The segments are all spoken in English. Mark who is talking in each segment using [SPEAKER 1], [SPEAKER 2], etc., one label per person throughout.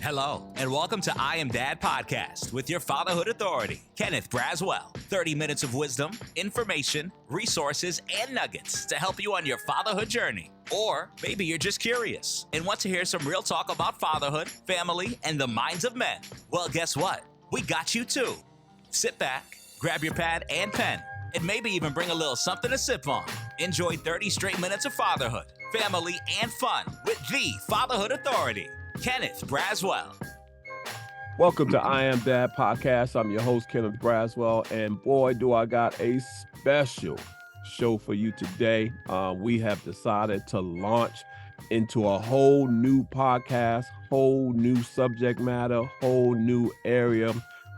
[SPEAKER 1] Hello, and welcome to I Am Dad podcast with your fatherhood authority, Kenneth Braswell. 30 minutes of wisdom, information, resources, and nuggets to help you on your fatherhood journey. Or maybe you're just curious and want to hear some real talk about fatherhood, family, and the minds of men. Well, guess what? We got you too. Sit back, grab your pad and pen, and maybe even bring a little something to sip on. Enjoy 30 straight minutes of fatherhood, family, and fun with the fatherhood authority, Kenneth Braswell.
[SPEAKER 2] Welcome to I Am Dad podcast. I'm your host, Kenneth Braswell, and boy, do I got a special show for you today. We have decided to launch into a whole new podcast, whole new subject matter, whole new area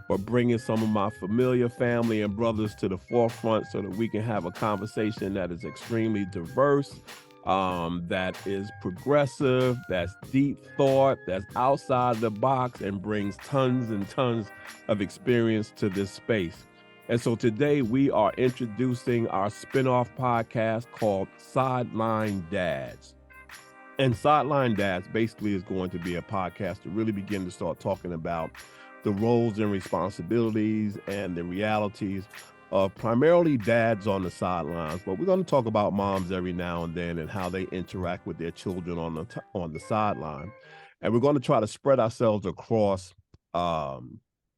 [SPEAKER 2] for bringing some of my familiar family and brothers to the forefront so that we can have a conversation that is extremely diverse, that is progressive, that's deep thought, that's outside the box, and brings tons and tons of experience to this space. And so today we are introducing our spin-off podcast called Sideline Dads. And Sideline Dads basically is going to be a podcast to really begin to start talking about the roles and responsibilities and the realities of primarily dads on the sidelines, but we're going to talk about moms every now and then and how they interact with their children on the sideline. And we're going to try to spread ourselves across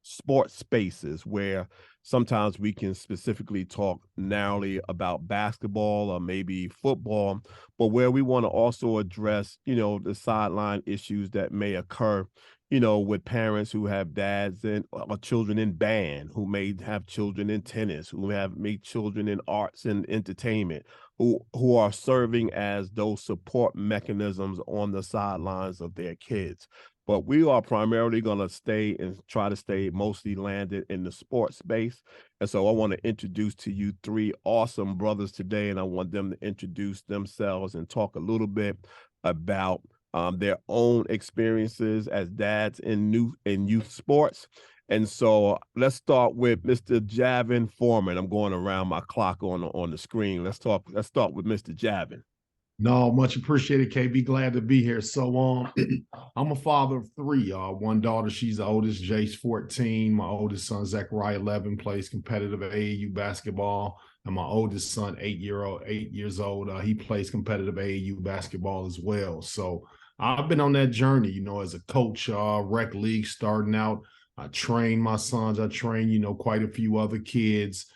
[SPEAKER 2] sports spaces where sometimes we can specifically talk narrowly about basketball or maybe football, but where we want to also address, the sideline issues that may occur with parents who have dads and or children in band, who may have children in tennis, who have made children in arts and entertainment, who are serving as those support mechanisms on the sidelines of their kids. But we are primarily going to try to stay mostly landed in the sports space. And so I want to introduce to you three awesome brothers today, and I want them to introduce themselves and talk a little bit about their own experiences as dads in youth sports. And so let's start with Mr. Javin Foreman. I'm going around my clock on the screen. Let's start with Mr. Javin.
[SPEAKER 3] No, much appreciated, KB. Glad to be here. So I'm a father of three. One daughter, she's the oldest, Jace 14. My oldest son, Zachariah 11, plays competitive AAU basketball. And my oldest son, 8 years old, he plays competitive AAU basketball as well. So I've been on that journey, as a coach, rec league starting out. I train my sons. I train, quite a few other kids,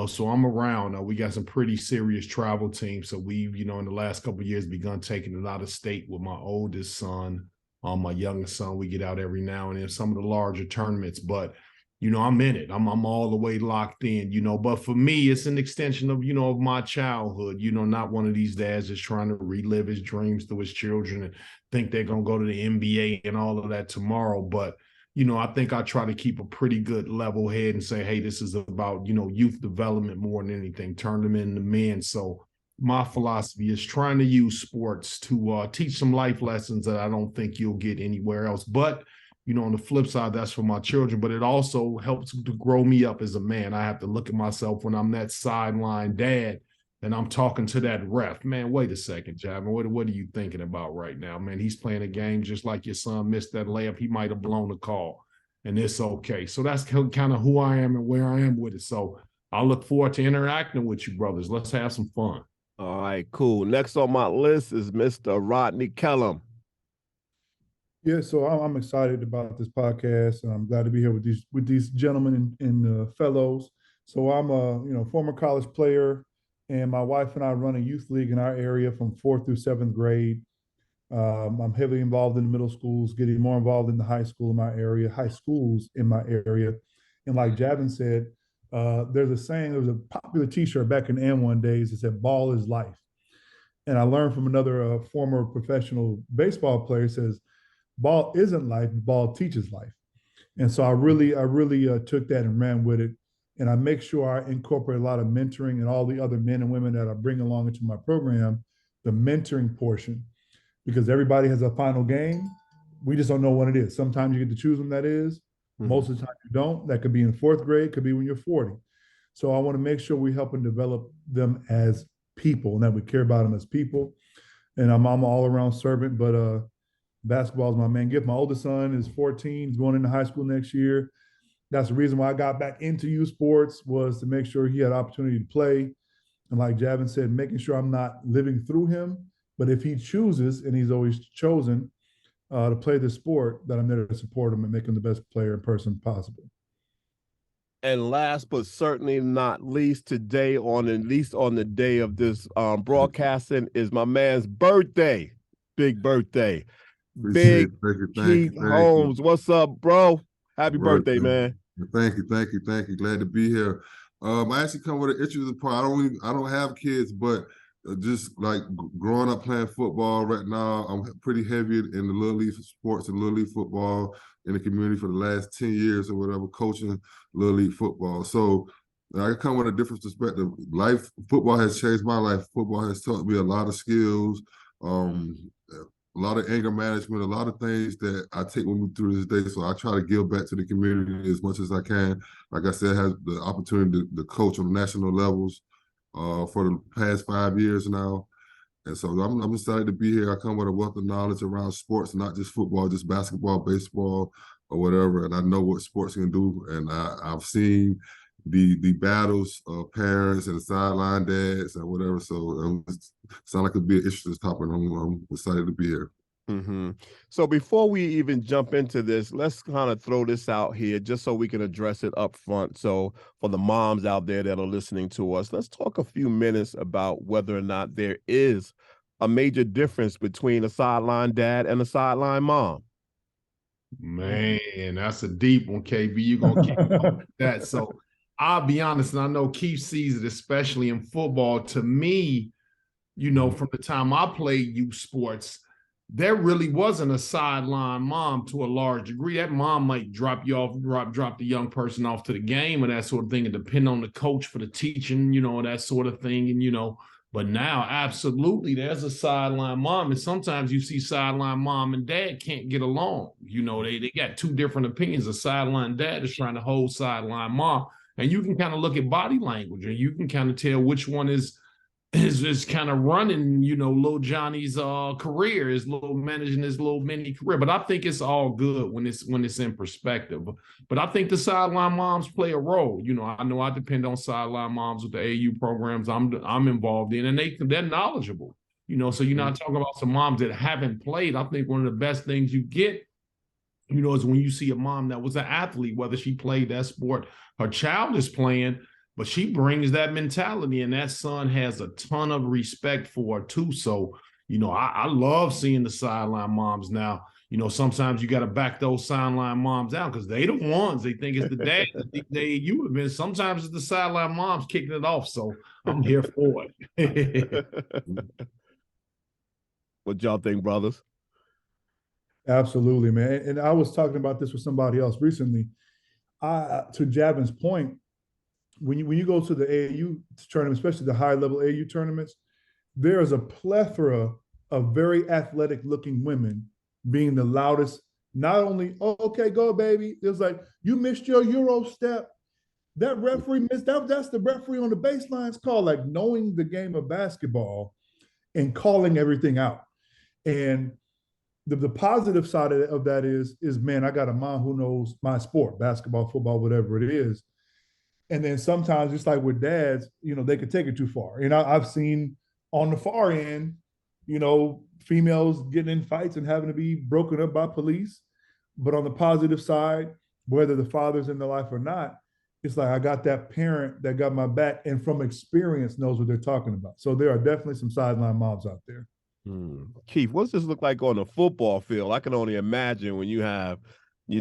[SPEAKER 3] so I'm around. We got some pretty serious travel teams. So we've, in the last couple of years, begun taking it out of state with my oldest son. My youngest son, we get out every now and then, some of the larger tournaments. But, I'm in it. I'm all the way locked in, But for me, it's an extension of, of my childhood, not one of these dads that's trying to relive his dreams through his children and think they're going to go to the NBA and all of that tomorrow. But, I think I try to keep a pretty good level head and say, hey, this is about, youth development more than anything, turn them into men. So my philosophy is trying to use sports to teach some life lessons that I don't think you'll get anywhere else. But, on the flip side, that's for my children, but it also helps to grow me up as a man. I have to look at myself when I'm that sideline dad and I'm talking to that ref. Man, wait a second, Javin. What are you thinking about right now? Man, he's playing a game just like your son missed that layup. He might have blown the call, and it's okay. So that's kind of who I am and where I am with it. So I look forward to interacting with you, brothers. Let's have some fun.
[SPEAKER 2] All right, cool. Next on my list is Mr. Rodney Kellum.
[SPEAKER 4] Yeah, so I'm excited about this podcast, and I'm glad to be here with these gentlemen and fellows. So I'm a former college player, and my wife and I run a youth league in our area from 4th through 7th grade. I'm heavily involved in the middle schools, getting more involved in the high schools in my area. And like Javin said, there's a saying, there was a popular t-shirt back in the N1 days that said, "Ball is life." And I learned from another former professional baseball player, says, "Ball isn't life, ball teaches life." And so I really took that and ran with it. And I make sure I incorporate a lot of mentoring and all the other men and women that I bring along into my program, the mentoring portion, because everybody has a final game. We just don't know what it is. Sometimes you get to choose when that is. Mm-hmm. Most of the time you don't. That could be in 4th grade, could be when you're 40. So I want to make sure we help and develop them as people and that we care about them as people. And I'm all around servant, but Basketball is my main gift. My oldest son is 14. He's going into high school next year. That's the reason why I got back into youth sports, was to make sure he had opportunity to play. And like Javin said, making sure I'm not living through him. But if he chooses, and he's always chosen to play the sport, that I'm there to support him and make him the best player and person possible.
[SPEAKER 2] And last but certainly not least, today, at least on the day of this broadcasting, is my man's birthday. Big birthday. Big Keith Holmes. What's up, bro? Happy birthday, man.
[SPEAKER 5] Thank you. Glad to be here. I actually come with an interesting part. I don't have kids, but just like growing up playing football right now, I'm pretty heavy in the Little League sports and Little League football in the community for the last 10 years or whatever, coaching Little League football. So I come with a different perspective. Football has changed my life. Football has taught me a lot of skills, a lot of anger management, a lot of things that I take with me through this day. So I try to give back to the community as much as I can. Like I said, I have the opportunity to coach on national levels for the past 5 years now. And so I'm excited to be here. I come with a wealth of knowledge around sports, not just football, just basketball, baseball, or whatever. And I know what sports can do. And I've seen the battles of parents and the sideline dads and whatever. So it sounds like it'd be an interesting topic. I'm excited to be here.
[SPEAKER 2] Mm-hmm. So before we even jump into this, let's kind of throw this out here just so we can address it up front. So for the moms out there that are listening to us, let's talk a few minutes about whether or not there is a major difference between a sideline dad and a sideline mom.
[SPEAKER 3] Man, that's a deep one, KB. You're going to keep going with that. So I'll be honest, and I know Keith sees it, especially in football. To me, from the time I played youth sports, there really wasn't a sideline mom to a large degree. That mom might drop you off, drop the young person off to the game and that sort of thing, and depend on the coach for the teaching, that sort of thing. And, but now absolutely there's a sideline mom. And sometimes you see sideline mom and dad can't get along. They got two different opinions. A sideline dad is trying to hold sideline mom. And you can kind of look at body language and you can kind of tell which one is kind of running, little Johnny's career, is managing his little mini career. But I think it's all good when it's in perspective. But I think the sideline moms play a role. I know I depend on sideline moms with the AU programs I'm involved in, and they're knowledgeable. So you're not talking about some moms that haven't played. I think one of the best things you get, is when you see a mom that was an athlete, whether she played that sport her child is playing, but she brings that mentality, and that son has a ton of respect for her too. So, I love seeing the sideline moms now. Sometimes you got to back those sideline moms out because they the ones they think it's the dad. You have been. Sometimes it's the sideline moms kicking it off. So I'm here for it.
[SPEAKER 2] What y'all think, brothers?
[SPEAKER 4] Absolutely, man. And I was talking about this with somebody else recently. To Javin's point, when you go to the AAU tournament, especially the high-level AAU tournaments, there is a plethora of very athletic-looking women being the loudest. Not only, oh, okay, go, baby. It was like, you missed your Euro step. That referee missed that. That's the referee on the baseline's call. Like knowing the game of basketball and calling everything out. And the positive side of that is man, I got a mom who knows my sport, basketball, football, whatever it is. And then sometimes, just like with dads, they could take it too far. And I've seen on the far end, females getting in fights and having to be broken up by police. But on the positive side, whether the father's in their life or not, it's like I got that parent that got my back and from experience knows what they're talking about. So there are definitely some sideline moms out there.
[SPEAKER 2] Keith, what's this look like on the football field? I can only imagine when you have,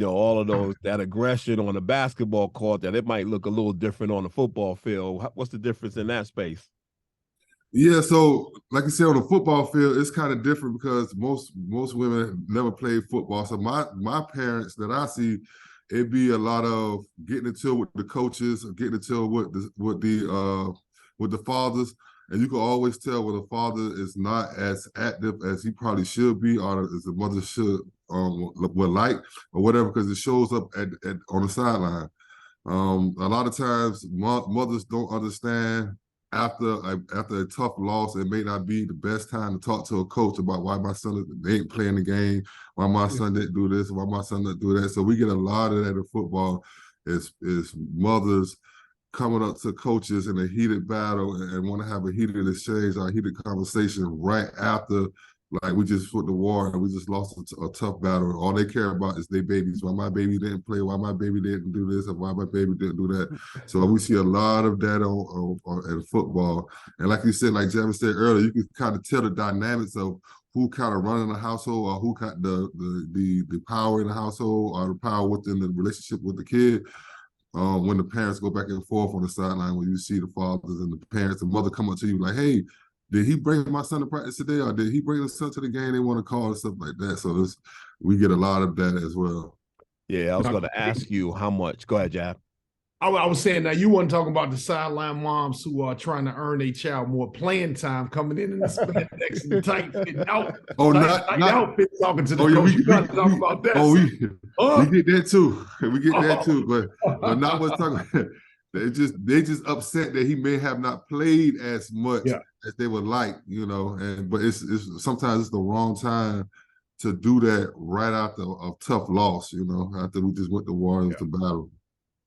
[SPEAKER 2] all of that aggression on the basketball court, that it might look a little different on the football field. What's the difference in that space?
[SPEAKER 5] Yeah, so like you said, on the football field, it's kind of different because most women never played football. So my parents that I see, it'd be a lot of getting into it with the coaches, getting into it with the fathers. And you can always tell when a father is not as active as he probably should be, or as the mother would like, or whatever, because it shows up on the sideline. A lot of times, mothers don't understand after a tough loss, it may not be the best time to talk to a coach about why my son they ain't playing the game, why my son didn't do this, why my son didn't do that. So we get a lot of that in football. Is mothers coming up to coaches in a heated battle and want to have a heated exchange or a heated conversation right after, like we just fought the war and we just lost a tough battle. All they care about is their babies. Why my baby didn't play, why my baby didn't do this, and why my baby didn't do that. So we see a lot of that in football. And like you said, like Javin said earlier, you can kind of tell the dynamics of who kind of running the household or who got the power in the household or the power within the relationship with the kid. When the parents go back and forth on the sideline, when you see the fathers and the parents, the mother come up to you like, hey, did he bring my son to practice today, or did he bring his son to the game? They want to call and stuff like that. So we get a lot of that as well.
[SPEAKER 2] Yeah, I was going to ask you how much. Go ahead, Jab.
[SPEAKER 3] I was saying that you weren't talking about the sideline moms who are trying to earn a child more playing time, coming in the spandex and the tight fit out.
[SPEAKER 5] Oh,
[SPEAKER 3] not outfit, talking to the coach. You got to talk about that.
[SPEAKER 5] Oh, we get that too. We get that too. But not what's talking. They just upset that he may have not played as much as they would like, but it's sometimes it's the wrong time to do that right after a tough loss, after we just went to war and to battle.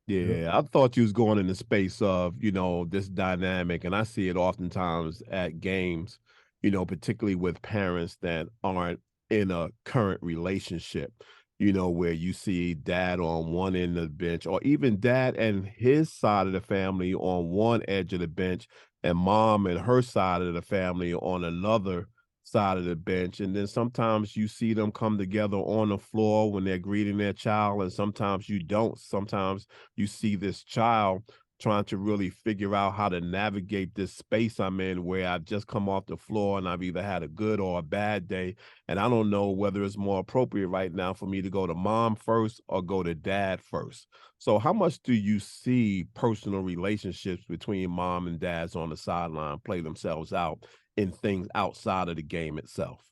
[SPEAKER 2] Yeah, I thought you was going in the space of, this dynamic, and I see it oftentimes at games, particularly with parents that aren't in a current relationship, where you see dad on one end of the bench, or even dad and his side of the family on one edge of the bench, and mom and her side of the family on another side of the bench. And then sometimes you see them come together on the floor when they're greeting their child, and sometimes you don't. Sometimes you see this child trying to really figure out how to navigate this space I'm in, where I've just come off the floor and I've either had a good or a bad day, and I don't know whether it's more appropriate right now for me to go to mom first or go to dad first. So how much do you see personal relationships between mom and dads on the sideline play themselves out in things outside of the game itself?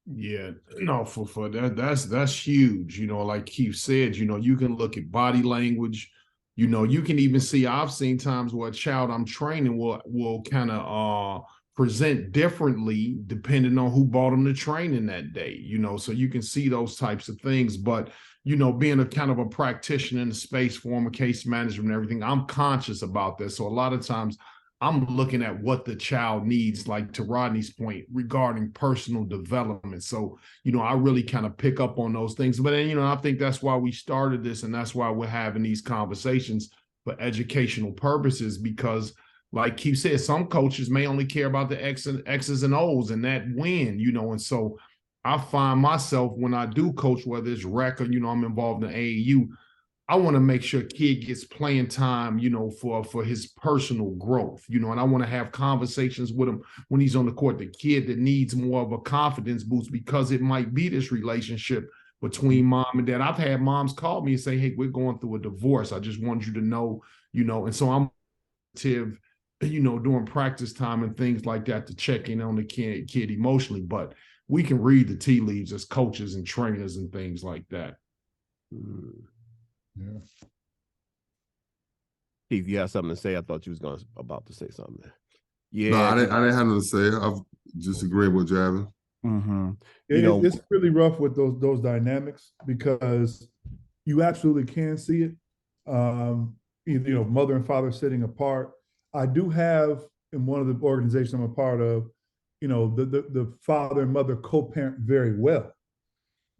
[SPEAKER 3] Yeah, no, for that's huge. Like Keith said, you can look at body language. You can even see, I've seen times where a child I'm training will kind of present differently depending on who brought them to training that day. So you can see those types of things. But being a kind of a practitioner in the space, former case management and everything, I'm conscious about this. So a lot of times I'm looking at what the child needs, like to Rodney's point regarding personal development. So, I really kind of pick up on those things. But then, I think that's why we started this, and that's why we're having these conversations for educational purposes, because like Keith said, some coaches may only care about the X's and O's and that win, and so I find myself when I do coach, whether it's rec or, I'm involved in AAU, I want to make sure kid gets playing time, for his personal growth, and I want to have conversations with him when he's on the court, the kid that needs more of a confidence boost, because it might be this relationship between mom and dad. I've had moms call me and say, hey, we're going through a divorce. I just want you to know, and so I'm doing practice time and things like that to check in on the kid emotionally. But we can read the tea leaves as coaches and trainers and things like that.
[SPEAKER 4] Yeah.
[SPEAKER 2] Keith, you have something to say? I thought you was about to say something there. Yeah.
[SPEAKER 5] No, I didn't have nothing to say. I've just agreed with Javin.
[SPEAKER 2] Mm-hmm.
[SPEAKER 4] It's really rough with those dynamics, because you absolutely can see it. Mother and father sitting apart. I do have, in one of the organizations I'm a part of, the father and mother co-parent very well,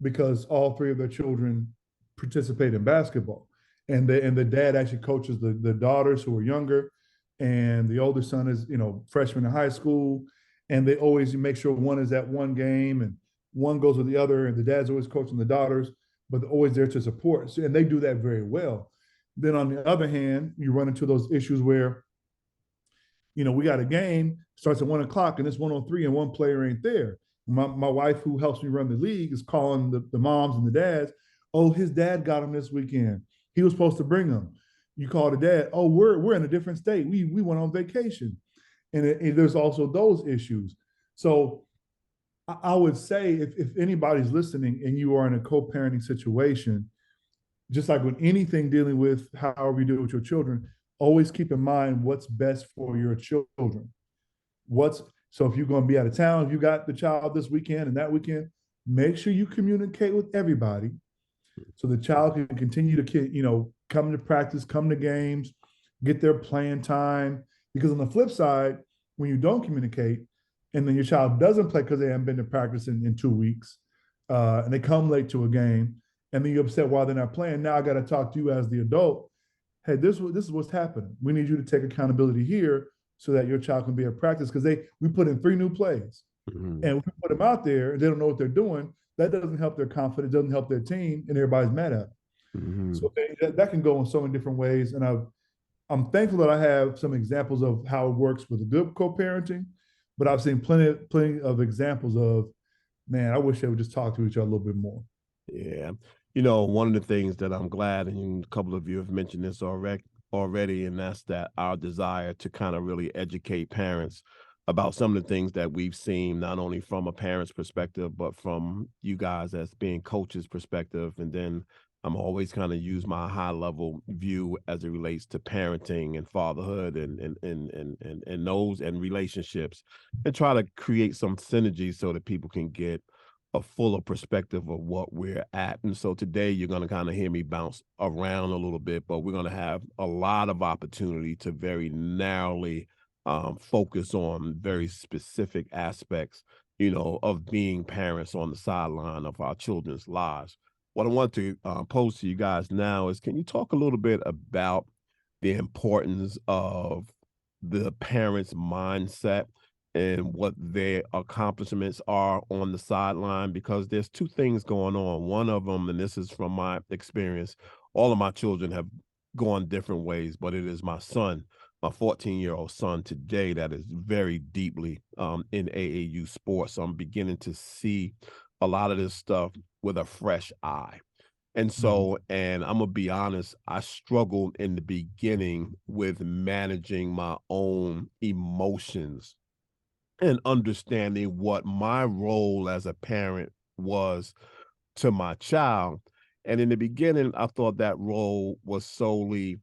[SPEAKER 4] because all three of their children participate in basketball, and the dad actually coaches the daughters who are younger, and the older son is freshman in high school, and they always make sure one is at one game and one goes with the other, and the dad's always coaching the daughters, but they're always there to support. So, and they do that very well. Then on the other hand, you run into those issues where we got a game, starts at 1 o'clock and it's 1:03 and one player ain't there. My wife, who helps me run the league, is calling the moms and the dads. Oh, his dad got him this weekend. He was supposed to bring him. You call the dad. Oh, we're in a different state. We went on vacation, and there's also those issues. So I would say if anybody's listening and you are in a co-parenting situation, just like with anything dealing with however you deal with your children, always keep in mind what's best for your children. So if you're going to be out of town, if you got the child this weekend and that weekend, make sure you communicate with everybody so the child can continue to come to practice, come to games, get their playing time. Because on the flip side, when you don't communicate and then your child doesn't play because they haven't been to practice in 2 weeks, and they come late to a game, and then you're upset while they're not playing. Now I got to talk to you as the adult. Hey, this is what's happening. We need you to take accountability here so that your child can be at practice, because we put in 3 new plays. Mm-hmm. And we put them out there and they don't know what they're doing. That doesn't help their confidence, doesn't help their team, and everybody's mad at them. Mm-hmm. So that can go in so many different ways. And I'm thankful that I have some examples of how it works with a good co-parenting, but I've seen plenty of examples of, man, I wish they would just talk to each other a little bit more.
[SPEAKER 2] Yeah. You know, one of the things that I'm glad, and a couple of you have mentioned this already, and that's that our desire to kind of really educate parents about some of the things that we've seen, not only from a parent's perspective, but from you guys as being coaches' perspective. And then I'm always kind of use my high level view as it relates to parenting and fatherhood and those and relationships, and try to create some synergy so that people can get a fuller perspective of what we're at. And so today you're going to kind of hear me bounce around a little bit, but we're going to have a lot of opportunity to very narrowly focus on very specific aspects, of being parents on the sideline of our children's lives. What I want to pose to you guys now is, can you talk a little bit about the importance of the parent's mindset and what their accomplishments are on the sideline? Because there's 2 things going on. One of them, and this is from my experience, all of my children have gone different ways, but it is my son, my 14-year-old son today, that is very deeply in AAU sports. So I'm beginning to see a lot of this stuff with a fresh eye. And so, and I'm gonna be honest, I struggled in the beginning with managing my own emotions and understanding what my role as a parent was to my child. And in the beginning, I thought that role was solely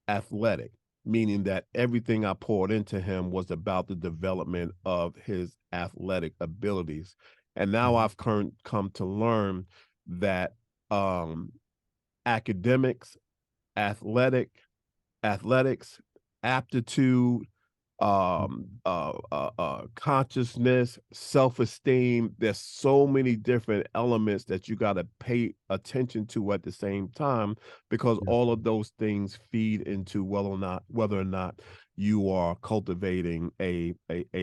[SPEAKER 2] athletic, meaning that everything I poured into him was about the development of his athletic abilities. And now I've come to learn that academics, athletics, aptitude, consciousness, self-esteem. There's so many different elements that you got to pay attention to at the same time, because all of those things feed into whether or not you are cultivating a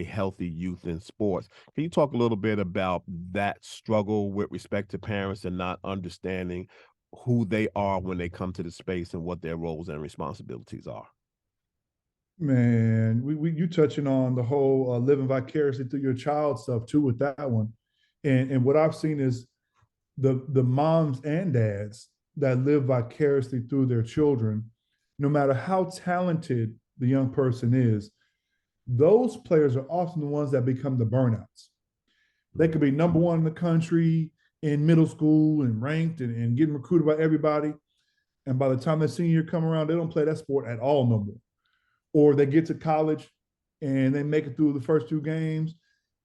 [SPEAKER 2] healthy youth in sports. Can you talk a little bit about that struggle with respect to parents and not understanding who they are when they come to the space and what their roles and responsibilities are?
[SPEAKER 4] Man, you touching on the whole living vicariously through your child stuff too with that one, and what I've seen is the moms and dads that live vicariously through their children, no matter how talented the young person is, those players are often the ones that become the burnouts. They could be number 1 in the country in middle school and ranked and getting recruited by everybody, and by the time their senior year come around, they don't play that sport at all no more. Or they get to college and they make it through the first 2 games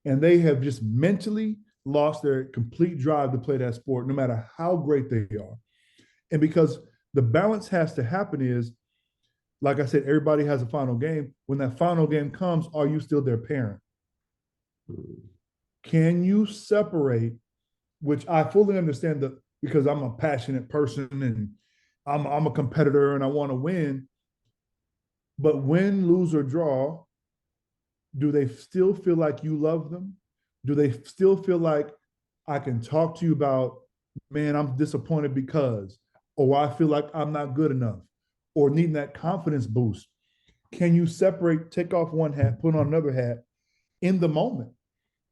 [SPEAKER 4] and they have just mentally lost their complete drive to play that sport, no matter how great they are. And because the balance has to happen is, like I said, everybody has a final game. When that final game comes, are you still their parent? Can you separate, which I fully understand because I'm a passionate person and I'm a competitor and I want to win. But win, lose, or draw, do they still feel like you love them? Do they still feel like I can talk to you about, man, I'm disappointed because, or I feel like I'm not good enough, or needing that confidence boost? Can you separate, take off one hat, put on another hat in the moment?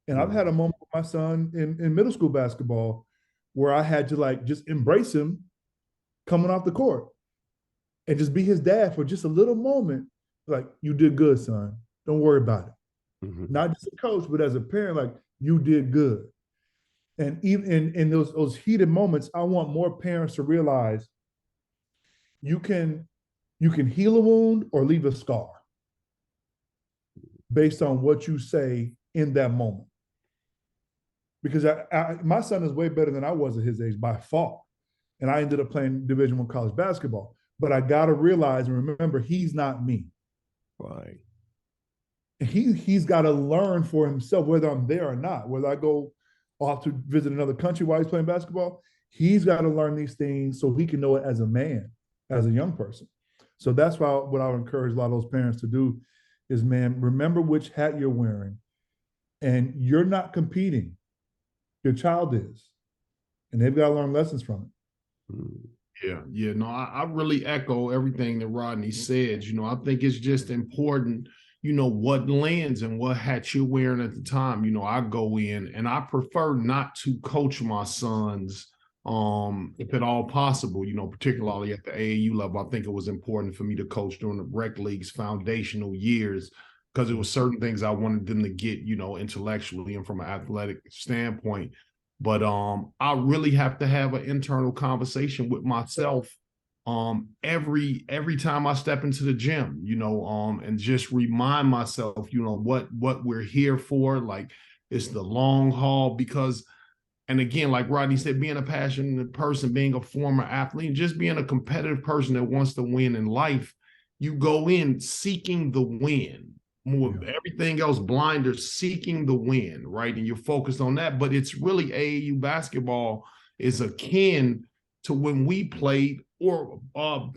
[SPEAKER 4] And I've had a moment with my son in middle school basketball where I had to just embrace him coming off the court and just be his dad for just a little moment. Like, you did good, son. Don't worry about it. Mm-hmm. Not just a coach, but as a parent, you did good. And even in those heated moments, I want more parents to realize you can You can heal a wound or leave a scar based on what you say in that moment. Because my son is way better than I was at his age by far. And I ended up playing Division I college basketball. But I got to realize and remember, he's not me.
[SPEAKER 2] Right.
[SPEAKER 4] He's got to learn for himself, whether I'm there or not, whether I go off to visit another country while he's playing basketball. He's got to learn these things so he can know it as a man, as a young person. So that's why what I would encourage a lot of those parents to do is, man, remember which hat you're wearing. And you're not competing. Your child is. And they've got to learn lessons from it.
[SPEAKER 3] Yeah. No, I really echo everything that Rodney said. I think it's just important, what lens and what hat you're wearing at the time. I go in and I prefer not to coach my sons, if at all possible, particularly at the AAU level. I think it was important for me to coach during the rec league's foundational years because it was certain things I wanted them to get, intellectually and from an athletic standpoint. But I really have to have an internal conversation with myself every time I step into the gym, and just remind myself, what we're here for. Like, it's the long haul because, and again, like Rodney said, being a passionate person, being a former athlete, just being a competitive person that wants to win in life, you go in seeking the win. More everything else, blinders, seeking the win, right? And you're focused on that. But it's really AAU basketball is akin to when we played or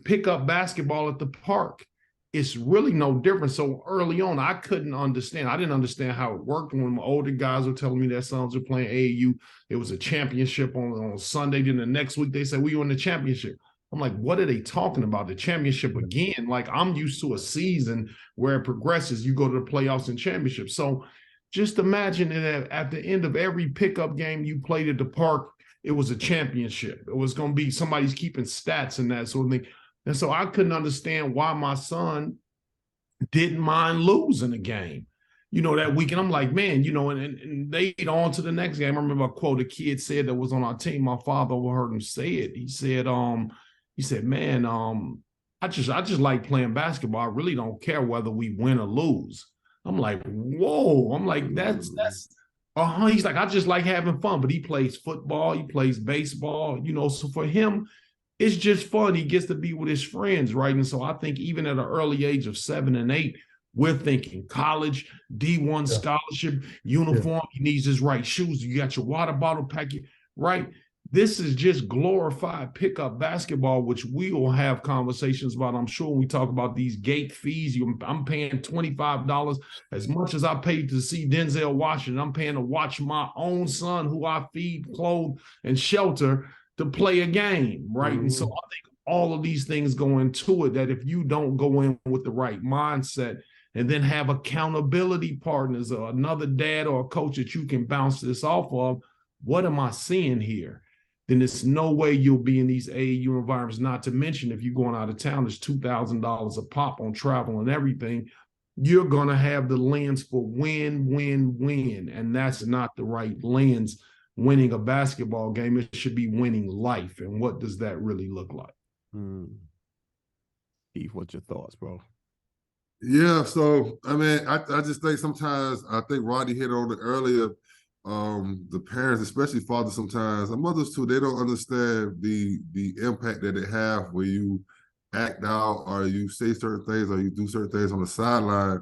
[SPEAKER 3] pick up basketball at the park. It's really no different. So early on, I couldn't understand. I didn't understand how it worked when my older guys were telling me their sons were playing AAU. It was a championship on Sunday. Then the next week, they said, we were in the championship. I'm like, what are they talking about? The championship again? Like, I'm used to a season where it progresses. You go to the playoffs and championships. So just imagine that at the end of every pickup game you played at the park, it was a championship. It was going to be somebody's keeping stats and that sort of thing. And so I couldn't understand why my son didn't mind losing a game, that weekend. I'm like, man, and they on to the next game. I remember a quote a kid said that was on our team. My father overheard him say it. He said, man, I just like playing basketball. I really don't care whether we win or lose. I'm like, whoa. I'm like, that's he's like, I just like having fun. But he plays football, he plays baseball, so for him, it's just fun. He gets to be with his friends, right? And so I think even at an early age of 7 and 8, we're thinking college, D1 scholarship, uniform. He needs his right shoes. You got your water bottle packet, right? This is just glorified pickup basketball, which we will have conversations about, I'm sure, when we talk about these gate fees. I'm paying $25 as much as I paid to see Denzel Washington. I'm paying to watch my own son, who I feed, clothe, and shelter, to play a game, right? And so I think all of these things go into it, that if you don't go in with the right mindset and then have accountability partners or another dad or a coach that you can bounce this off of, what am I seeing here? Then there's no way you'll be in these AAU environments. Not to mention, if you're going out of town, there's $2,000 a pop on travel and everything. You're going to have the lens for win, win, win. And that's not the right lens. Winning a basketball game, it should be winning life. And what does that really look like?
[SPEAKER 2] Eve, what's your thoughts, bro?
[SPEAKER 5] Yeah, so I mean, I just think sometimes, I think Rodney hit on it earlier. The parents, especially fathers sometimes, and mothers too, they don't understand the impact that it have when you act out or you say certain things or you do certain things on the sideline,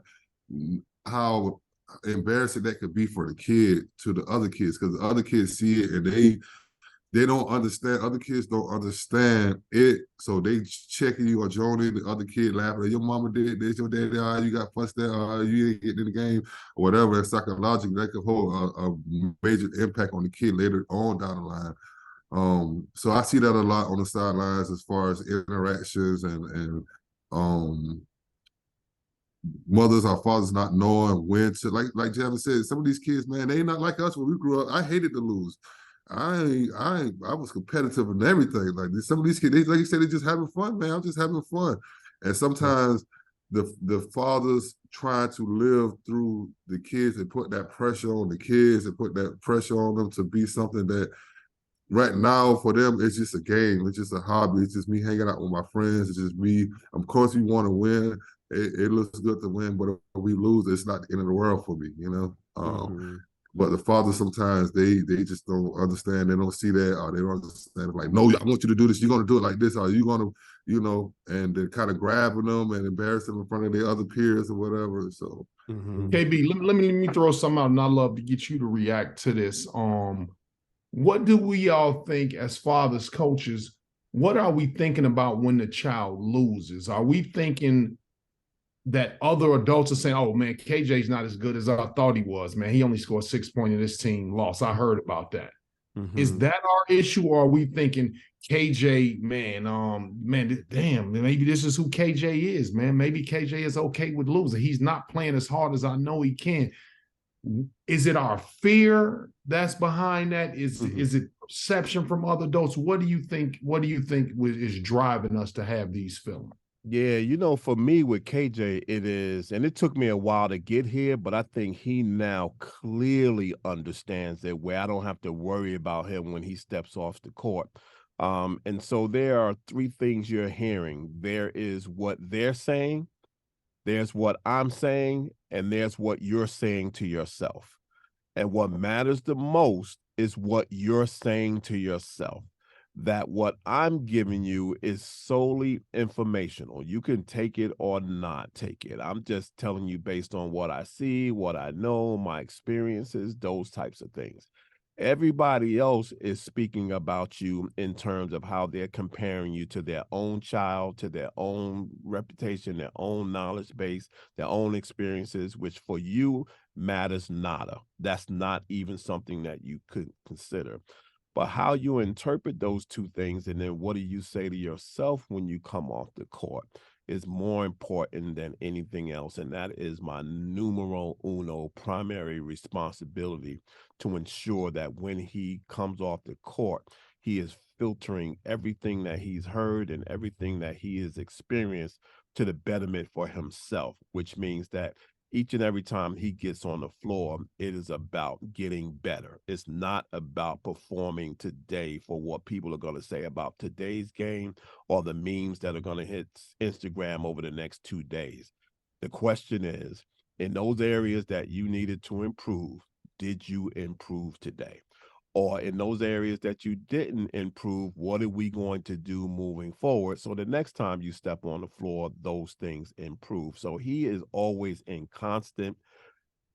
[SPEAKER 5] how embarrassing that could be for the kid to the other kids, because the other kids see it and they don't understand. Other kids don't understand it, so they checking you or joining the other kid, laughing. Your mama did this, your daddy, you got fussed at, you ain't getting in the game, or whatever. And psychologically, that could hold a major impact on the kid later on down the line. So I see that a lot on the sidelines as far as interactions and mothers or fathers not knowing when to, like Javin said, some of these kids, man, they not like us when we grew up. I hated to lose. I was competitive and everything. Like some of these kids, like you said, they just having fun, man. I'm just having fun. And sometimes the fathers try to live through the kids and put that pressure on the kids and put that pressure on them to be something that right now for them, it's just a game. It's just a hobby. It's just me hanging out with my friends. It's just me. Of course, we want to win. It looks good to win, but if we lose, it's not the end of the world for me, you know. But the fathers sometimes they just don't understand. They don't see that, or they don't understand. Like, no, I want you to do this. You're gonna do it like this, or you're gonna, you know, and they're kind of grabbing them and embarrassing them in front of their other peers or whatever. So,
[SPEAKER 3] KB, let me throw something out, and I'd love to get you to react to this. What do we all think as fathers, coaches? What are we thinking about when the child loses? Are we thinking that other adults are saying, "Oh man, KJ's not as good as I thought he was. Man, he only scored 6 points and this team lost. I heard about that." Is that our issue, or are we thinking KJ, damn, maybe this is who KJ is, man. Maybe KJ is okay with losing. He's not playing as hard as I know he can. Is it our fear that's behind that? Is it perception from other adults? What do you think? What do you think is driving us to have these feelings?
[SPEAKER 2] Yeah, you know, for me with KJ, it is, and it took me a while to get here, but I think he now clearly understands that where I don't have to worry about him when he steps off the court. And so there are three things you're hearing. There is what they're saying, there's what I'm saying, and there's what you're saying to yourself. And what matters the most is what you're saying to yourself. That what I'm giving you is solely informational. You can take it or not take it. I'm just telling you based on what I see, what I know, my experiences, those types of things. Everybody else is speaking about you in terms of how they're comparing you to their own child, to their own reputation, their own knowledge base, their own experiences, which for you matters nada. That's not even something that you could consider. But how you interpret those two things and then what do you say to yourself when you come off the court is more important than anything else. And that is my numero uno primary responsibility to ensure that when he comes off the court, he is filtering everything that he's heard and everything that he has experienced to the betterment for himself, which means that each and every time he gets on the floor, it is about getting better. It's not about performing today for what people are going to say about today's game or the memes that are going to hit Instagram over the next 2 days. The question is, in those areas that you needed to improve, did you improve today? Or in those areas that you didn't improve, what are we going to do moving forward? So the next time you step on the floor, those things improve. So he is always in constant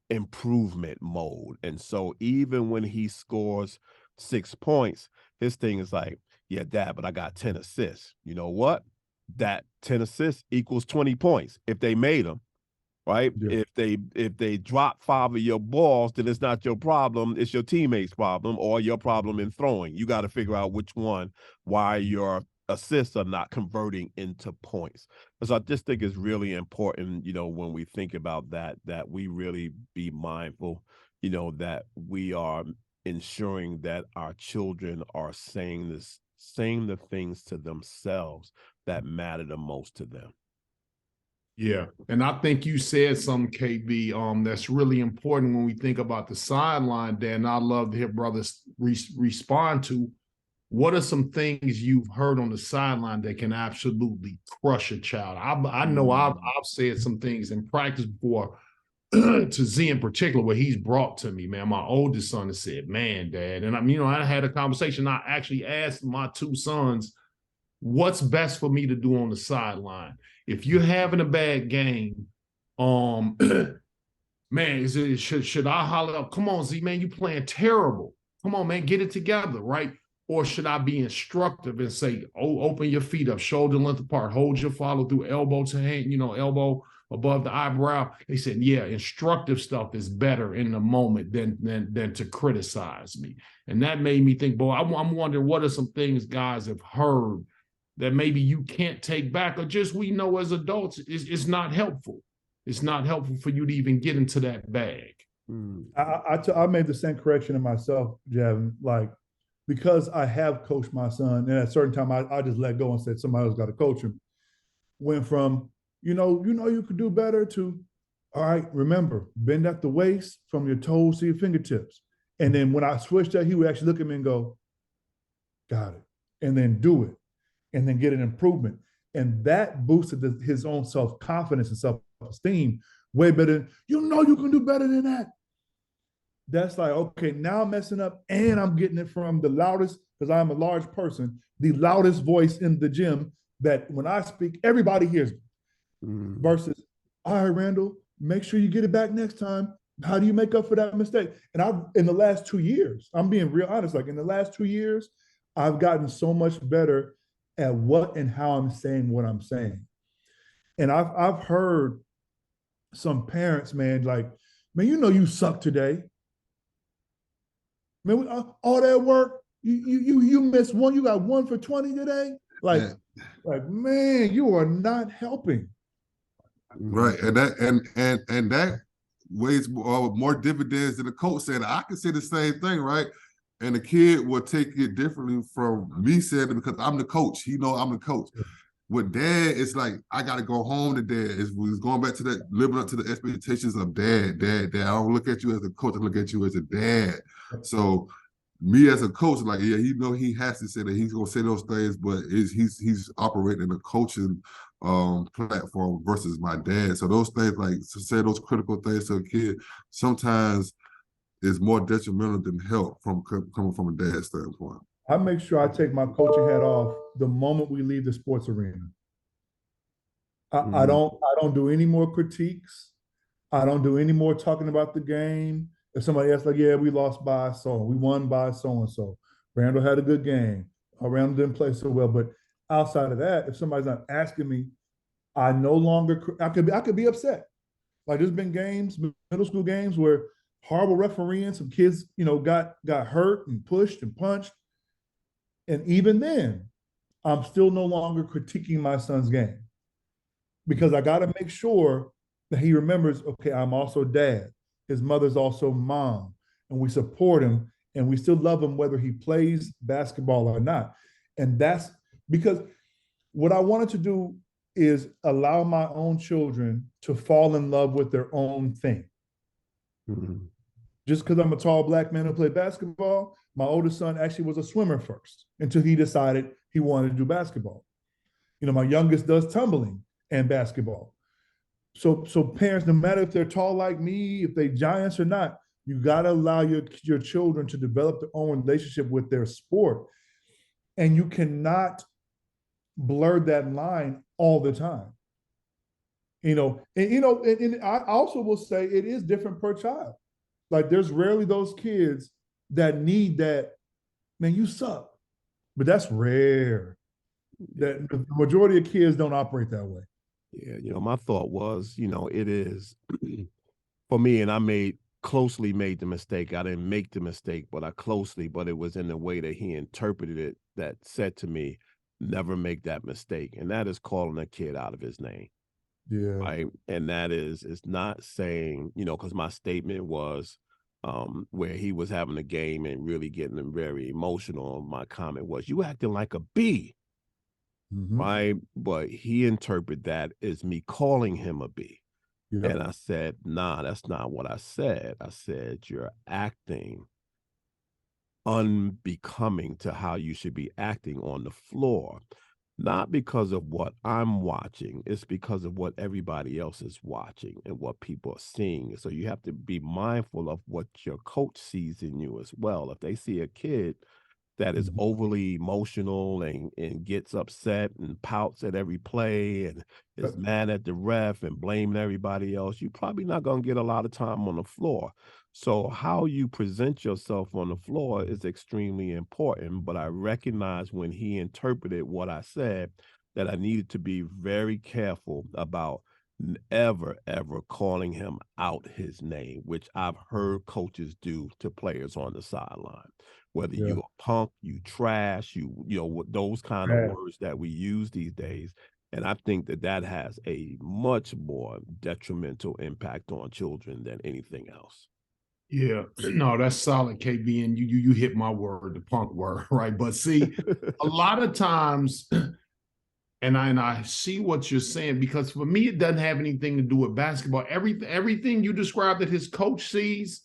[SPEAKER 2] improvement mode. And so even when he scores 6 points, his thing is like, yeah, Dad, but I got 10 assists. You know what? That 10 assists equals 20 points if they made them. Right? Yeah. If they drop 5 of your balls, then it's not your problem. It's your teammates' problem or your problem in throwing. You got to figure out which one, why your assists are not converting into points. So I just think it's really important, you know, when we think about that we really be mindful, you know, that we are ensuring that our children are saying the things to themselves that matter the most to them.
[SPEAKER 3] Yeah, and I think you said something, KB, that's really important when we think about the sideline, Dan. I'd love to hear brothers respond to. What are some things you've heard on the sideline that can absolutely crush a child? I know I've said some things in practice before to Z in particular, where he's brought to me, man. My oldest son has said, "Man, Dad," and I had a conversation. I actually asked my 2 sons, what's best for me to do on the sideline? If you're having a bad game, man, should I holler up? Come on, Z, man, you playing terrible. Come on, man, get it together, right? Or should I be instructive and say, oh, open your feet up, shoulder length apart, hold your follow through, elbow to hand, elbow above the eyebrow? They said, yeah, instructive stuff is better in the moment than to criticize me. And that made me think, boy, I'm wondering what are some things guys have heard that maybe you can't take back, or just we know as adults it's not helpful. It's not helpful for you to even get into that bag.
[SPEAKER 4] I made the same correction in myself, Javin, like, because I have coached my son, and at a certain time I just let go and said somebody else got to coach him. Went from, you could do better to, all right, remember, bend at the waist from your toes to your fingertips. And then when I switched that, he would actually look at me and go, got it, and then do it, and then get an improvement. And that boosted his own self-confidence and self-esteem way better than, you can do better than that. That's like, okay, now I'm messing up and I'm getting it from the loudest, because I'm a large person, the loudest voice in the gym that when I speak, everybody hears me. Versus, all right, Randall, make sure you get it back next time. How do you make up for that mistake? And in the last 2 years, I'm being real honest, like in the last 2 years, I've gotten so much better at what and how I'm saying what I'm saying. And I've heard some parents, man, like, man, you suck today. Man, all that work, you missed one, you got 1 for 20 today. Like, man, you are not helping.
[SPEAKER 5] Right, and that weighs more dividends than the coach said. I can say the same thing, right? And the kid will take it differently from me saying it because I'm the coach. He know I'm the coach. With dad, it's like I got to go home to dad. It's going back to that, living up to the expectations of dad. I don't look at you as a coach. I look at you as a dad. So me as a coach, like, yeah, he has to say that he's gonna say those things, but he's operating a coaching platform versus my dad. So those things, like to say those critical things to a kid, sometimes is more detrimental than help coming from a dad standpoint.
[SPEAKER 4] I make sure I take my coaching hat off the moment we leave the sports arena. I don't do any more critiques. I don't do any more talking about the game. If somebody asks, like, yeah, we lost by so, we won by so-and-so. Randall had a good game. Randall didn't play so well. But outside of that, if somebody's not asking me, I no longer, I could be upset. Like, there's been games, middle school games, where horrible refereeing, some kids, got hurt and pushed and punched. And even then, I'm still no longer critiquing my son's game, because I got to make sure that he remembers, okay, I'm also dad. His mother's also mom, and we support him and we still love him whether he plays basketball or not. And that's because what I wanted to do is allow my own children to fall in love with their own thing. Mm-hmm. Just because I'm a tall black man who played basketball, my oldest son actually was a swimmer first until he decided he wanted to do basketball. My youngest does tumbling and basketball. So parents, no matter if they're tall like me, if they giants or not, you got to allow your children to develop their own relationship with their sport. And you cannot blur that line all the time. And I also will say it is different per child. Like, there's rarely those kids that need that, man, you suck. But that's rare. That the majority of kids don't operate that way.
[SPEAKER 2] Yeah, my thought was, it is for me, and I closely made the mistake. I didn't make the mistake, but but it was in the way that he interpreted it that said to me, never make that mistake. And that is calling a kid out of his name.
[SPEAKER 4] Yeah.
[SPEAKER 2] Right. And that is, it's not saying, because my statement was where he was having a game and really getting very emotional. My comment was, you acting like a B. Mm-hmm. Right. But he interpreted that as me calling him a B. Yep. And I said, nah, that's not what I said. I said, you're acting unbecoming to how you should be acting on the floor. Not because of what I'm watching, it's because of what everybody else is watching and what people are seeing. So you have to be mindful of what your coach sees in you as well. If they see a kid that is overly emotional and gets upset and pouts at every play and is mad at the ref and blaming everybody else, you're probably not going to get a lot of time on the floor. So how you present yourself on the floor is extremely important. But I recognize when he interpreted what I said that I needed to be very careful about ever calling him out his name, which I've heard coaches do to players on the sideline. Whether you're a punk, you trash, those kind of words that we use these days. And I think that has a much more detrimental impact on children than anything else.
[SPEAKER 3] Yeah, no, that's solid, KB. And you hit my word, the punk word, right? But see, a lot of times, and I see what you're saying, because for me, it doesn't have anything to do with basketball. Everything you described that his coach sees,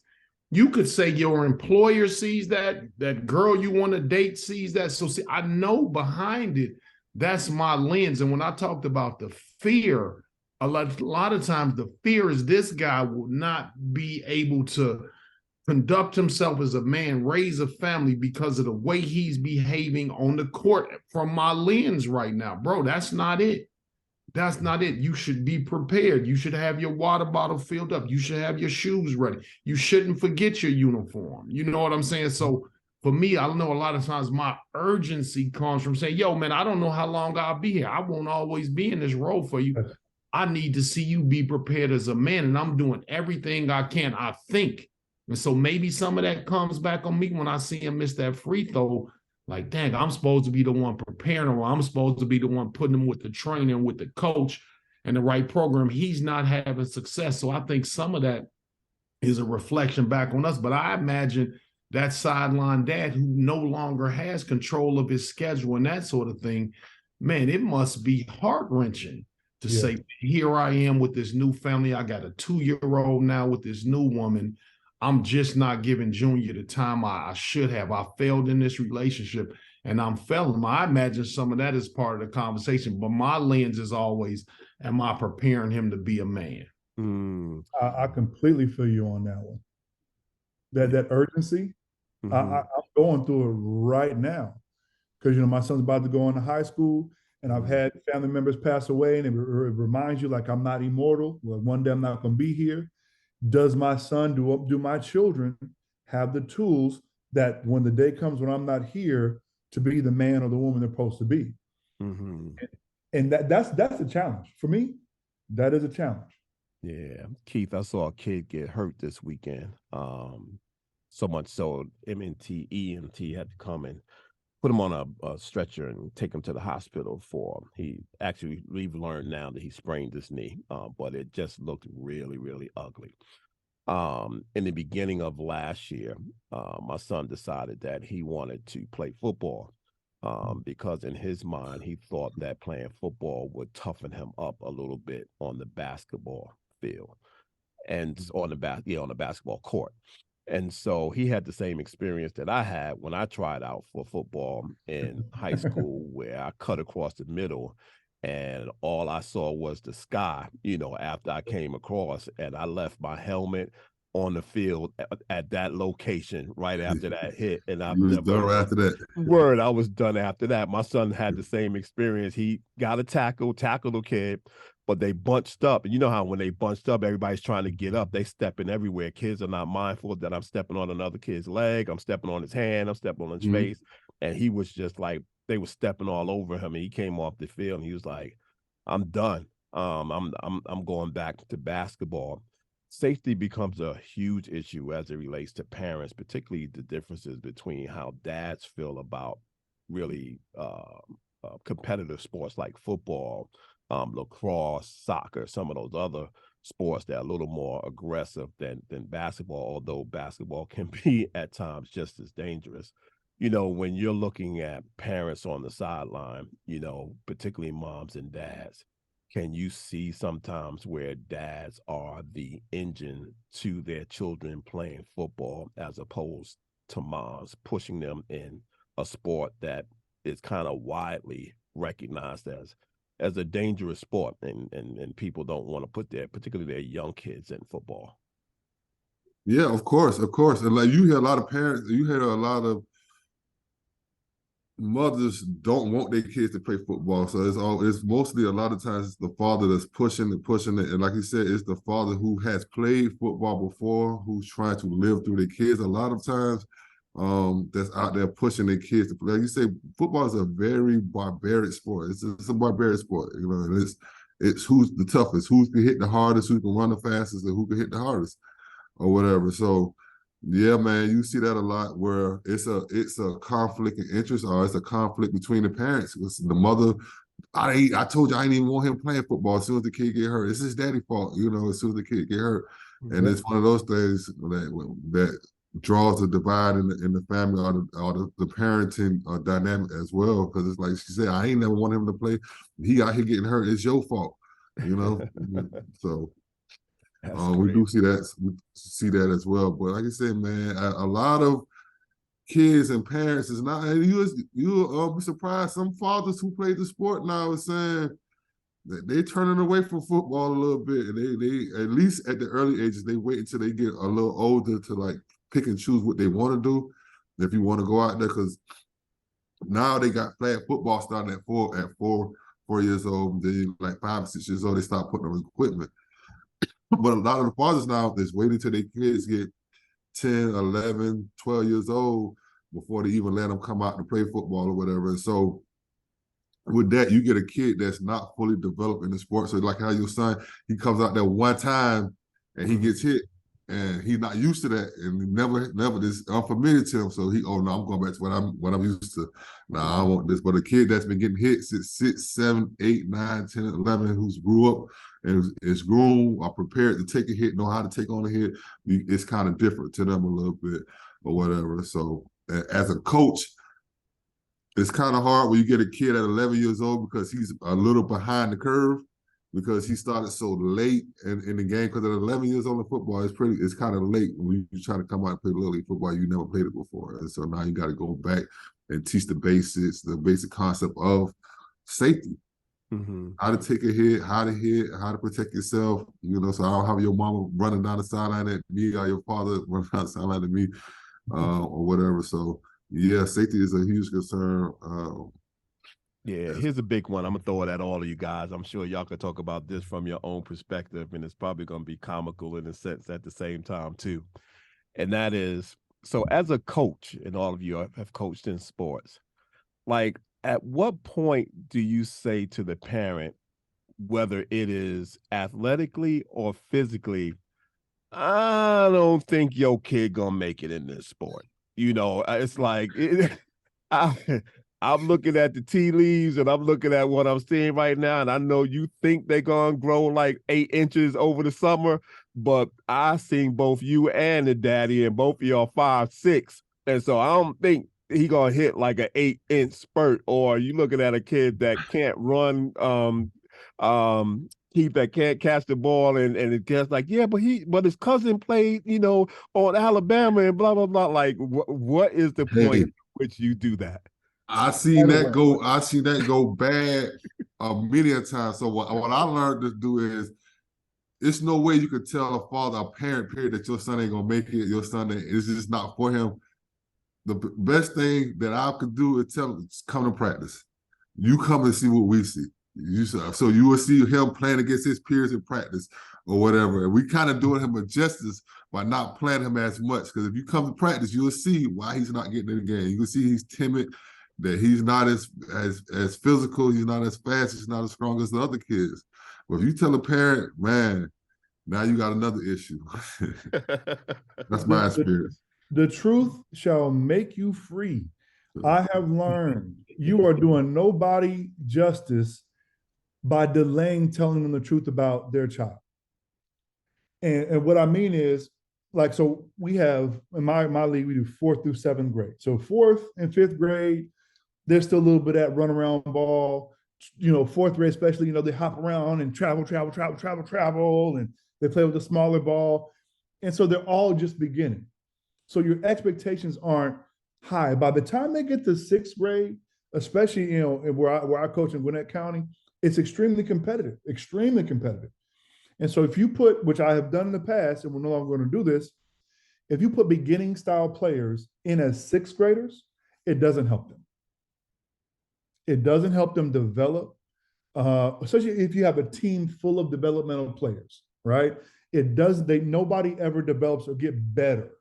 [SPEAKER 3] You could say your employer sees that, that girl you want to date sees that. So see, I know behind it, that's my lens. And when I talked about the fear, a lot of times the fear is this guy will not be able to conduct himself as a man, raise a family because of the way he's behaving on the court from my lens right now. Bro, that's not it. That's not it. You should be prepared. You should have your water bottle filled up. You should have your shoes ready. You shouldn't forget your uniform. You know what I'm saying? So for me, I know a lot of times my urgency comes from saying, yo, man, I don't know how long I'll be here. I won't always be in this role for you. I need to see you be prepared as a man, and I'm doing everything I can, I think. And so maybe some of that comes back on me when I see him miss that free throw. Like, dang, I'm supposed to be the one preparing him, or I'm supposed to be the one putting him with the trainer and with the coach and the right program. He's not having success. So I think some of that is a reflection back on us. But I imagine that sideline dad who no longer has control of his schedule and that sort of thing, man, it must be heart-wrenching to say, here I am with this new family. I got a 2-year-old now with this new woman. I'm just not giving Junior the time I should have. I failed in this relationship and I'm failing. I imagine some of that is part of the conversation, but my lens is always, am I preparing him to be a man?
[SPEAKER 4] I completely feel you on that one. That urgency, I'm going through it right now because, my son's about to go into high school and I've had family members pass away, and it reminds you like I'm not immortal. Well, one day I'm not going to be here. Does my son, do my children have the tools that when the day comes when I'm not here to be the man or the woman they're supposed to be? And that's a challenge. For me, that is a challenge.
[SPEAKER 2] Yeah. Keith, I saw a kid get hurt this weekend. So much so EMT had to come and put him on a stretcher and take him to the hospital we've learned now that he sprained his knee, but it just looked really, really ugly. In the beginning of last year, my son decided that he wanted to play football because in his mind, he thought that playing football would toughen him up a little bit on the basketball field and on the basketball court. And so he had the same experience that I had when I tried out for football in high school, where I cut across the middle and all I saw was the sky, after I came across, and I left my helmet on the field at that location right after that hit. And I was done after that. I was done after that. My son had the same experience. He got a tackled a kid, but they bunched up. And you know how when they bunched up, everybody's trying to get up. They stepping everywhere. Kids are not mindful that I'm stepping on another kid's leg. I'm stepping on his hand. I'm stepping on his face. And he was just like, they were stepping all over him. And he came off the field and he was like, I'm done. I'm going back to basketball. Safety becomes a huge issue as it relates to parents, particularly the differences between how dads feel about really competitive sports like football, lacrosse, soccer, some of those other sports that are a little more aggressive than basketball, although basketball can be at times just as dangerous. When you're looking at parents on the sideline, particularly moms and dads, can you see sometimes where dads are the engine to their children playing football as opposed to moms pushing them in a sport that is kind of widely recognized as a dangerous sport, and people don't want to put particularly their young kids in football?
[SPEAKER 5] Yeah, of course. And like you hear a lot of parents, you hear a lot of mothers don't want their kids to play football. So it's mostly a lot of times it's the father that's pushing it. And like you said, it's the father who has played football before, who's trying to live through their kids. A lot of times that's out there pushing their kids to play. Like you say, football is a very barbaric sport. It's a barbaric sport, and it's who's the toughest, who can hit the hardest, who can run the fastest, and who can hit the hardest or whatever. So yeah, man, you see that a lot where it's a conflict of interest, or it's a conflict between the parents. It's the mother, I told you I didn't even want him playing football as soon as the kid get hurt. It's his daddy's fault, as soon as the kid get hurt. And it's one of those things that draws the divide in the family or the parenting dynamic as well. Because it's like she said, I ain't never want him to play. He out here getting hurt. It's your fault, So We do see that as well. But like I said, man, a lot of kids and parents is not. You'll be surprised. Some fathers who play the sport now are saying that they turning away from football a little bit, and they at least at the early ages they wait until they get a little older to like pick and choose what they want to do. If you want to go out there, because now they got flag football starting at 4 years old. Then like 5 or 6 years old, they start putting on equipment. But a lot of the fathers now is waiting until their kids get 10, 11, 12 years old before they even let them come out to play football or whatever. And so with that, you get a kid that's not fully developed in the sport. So like how your son, he comes out there one time and he gets hit and he's not used to that and never this unfamiliar to him. So I'm going back to what I'm used to. Nah, I want this. But a kid that's been getting hit since 6, 7, 8, 9, 10, 11, who's grew up and is grown or prepared to take a hit, know how to take on a hit, it's kind of different to them a little bit or whatever. So as a coach, it's kind of hard when you get a kid at 11 years old because he's a little behind the curve because he started so late in the game. Because at 11 years old in football, it's kind of late when you try to come out and play Little League football. You never played it before. And so now you got to go back and teach the basic concept of safety. Mm-hmm. How to take a hit, how to protect yourself. So I don't have your mama running down the sideline at me or your father running down the sideline at me or whatever. So, yeah, safety is a huge concern.
[SPEAKER 2] Yeah, here's a big one. I'm going to throw it at all of you guys. I'm sure y'all could talk about this from your own perspective, and it's probably going to be comical in a sense at the same time, too. And that is, so as a coach, and all of you have coached in sports, like, at what point do you say to the parent, whether it is athletically or physically, I don't think your kid gonna make it in this sport? It's like I'm looking at the tea leaves and I'm looking at what I'm seeing right now, and I know you think they're gonna grow like 8 inches over the summer, but I seen both you and the daddy, and both of y'all 5'6", and so I don't think he gonna hit like an 8-inch spurt. Or you looking at a kid that can't run, Keith, that can't catch the ball, and it gets like, yeah, but his cousin played, on Alabama and blah blah blah. Like, what is the point at which you do that?
[SPEAKER 5] I seen that go bad many a time. So what I learned to do is, it's no way you could tell a parent, period, that your son ain't gonna make it. Your son is just not for him. The best thing that I could do is tell him, come to practice. You come and see what we see. So you will see him playing against his peers in practice or whatever. And we kind of doing him a justice by not playing him as much. Because if you come to practice, you'll see why he's not getting in the game. You can see he's timid, that he's not as physical, he's not as fast, he's not as strong as the other kids. But if you tell a parent, man, now you got another issue. That's my experience.
[SPEAKER 4] The truth shall make you free. I have learned you are doing nobody justice by delaying telling them the truth about their child. And what I mean is, like, so we have, in my league, we do 4th through 7th grade. So 4th and 5th grade, there's still a little bit of that run around ball. 4th grade especially, they hop around and travel, and they play with a smaller ball. And so they're all just beginning. So your expectations aren't high. By the time they get to 6th grade, especially, where I coach in Gwinnett County, it's extremely competitive. And so if you put, which I have done in the past, and we're no longer going to do this, if you put beginning style players in as 6th graders, it doesn't help them. It doesn't help them develop, especially if you have a team full of developmental players, right? Nobody ever develops or get better.